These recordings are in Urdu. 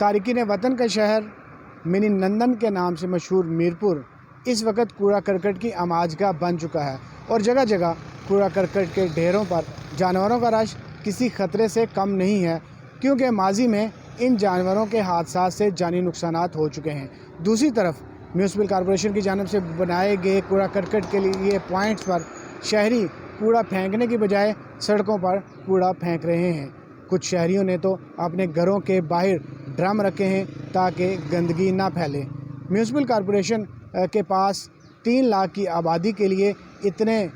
تارکین وطن کا شہر منی لندن کے نام سے مشہور میرپور اس وقت کوڑا کرکٹ کی آماجگاہ بن چکا ہے اور جگہ جگہ کوڑا کرکٹ کے ڈھیروں پر جانوروں کا رش کسی خطرے سے کم نہیں ہے، کیونکہ ماضی میں ان جانوروں کے حادثات سے جانی نقصانات ہو چکے ہیں۔ دوسری طرف میونسپل کارپوریشن کی جانب سے بنائے گئے کوڑا کرکٹ کے لیے پوائنٹس پر شہری کوڑا پھینکنے کی بجائے سڑکوں پر کوڑا پھینک رہے ہیں۔ کچھ شہریوں نے تو اپنے گھروں کے باہر ڈرم رکھے ہیں تاکہ گندگی نہ پھیلے۔ میونسپل کارپوریشن کے پاس 3 لاکھ کی آبادی کے لیے اتنے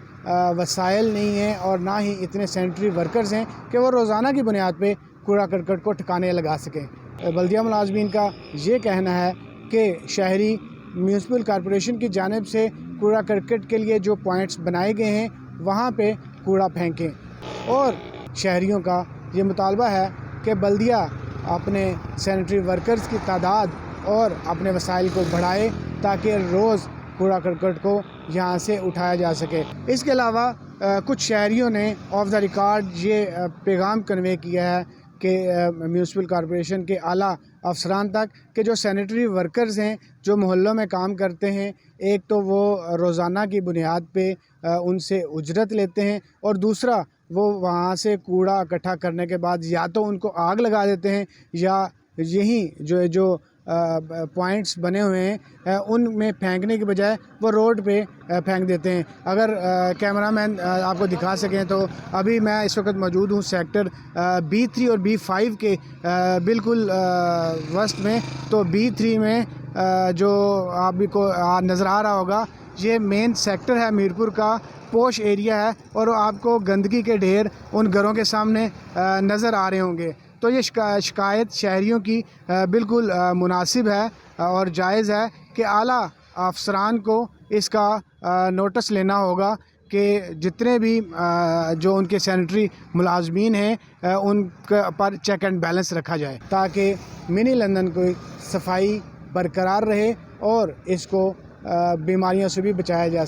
وسائل نہیں ہیں اور نہ ہی اتنے سینیٹری ورکرز ہیں کہ وہ روزانہ کی بنیاد پہ کوڑا کرکٹ کو ٹھکانے لگا سکیں۔ بلدیہ ملازمین کا یہ کہنا ہے کہ شہری میونسپل کارپوریشن کی جانب سے کوڑا کرکٹ کے لیے جو پوائنٹس بنائے گئے ہیں وہاں پہ کوڑا پھینکیں، اور شہریوں کا یہ مطالبہ ہے کہ بلدیہ اپنے سینیٹری ورکرز کی تعداد اور اپنے وسائل کو بڑھائے تاکہ روز کوڑا کرکٹ کو یہاں سے اٹھایا جا سکے۔ اس کے علاوہ کچھ شہریوں نے آف دا ریکارڈ یہ پیغام کنوے کیا ہے کہ میونسپل کارپوریشن کے اعلیٰ افسران تک کہ جو سینیٹری ورکرز ہیں جو محلوں میں کام کرتے ہیں، ایک تو وہ روزانہ کی بنیاد پہ ان سے اجرت لیتے ہیں، اور دوسرا وہ وہاں سے کوڑا اکٹھا کرنے کے بعد یا تو ان کو آگ لگا دیتے ہیں یا یہیں جو پوائنٹس بنے ہوئے ہیں ان میں پھینکنے کے بجائے وہ روڈ پہ پھینک دیتے ہیں۔ اگر کیمرہ مین آپ کو دکھا سکیں تو ابھی میں اس وقت موجود ہوں سیکٹر B3 اور B5 کے بالکل وسط میں۔ تو B3 میں جو آپ کو نظر آ رہا ہوگا یہ مین سیکٹر ہے میرپور کا، پوش ایریا ہے، اور آپ کو گندگی کے ڈھیر ان گھروں کے سامنے نظر آ رہے ہوں گے۔ تو یہ شکایت شہریوں کی بالکل مناسب ہے اور جائز ہے کہ اعلیٰ افسران کو اس کا نوٹس لینا ہوگا کہ جتنے بھی جو ان کے سینیٹری ملازمین ہیں ان پر چیک اینڈ بیلنس رکھا جائے تاکہ منی لندن کو صفائی برقرار رہے اور اس کو بیماریوں سے بھی بچایا جا سکے۔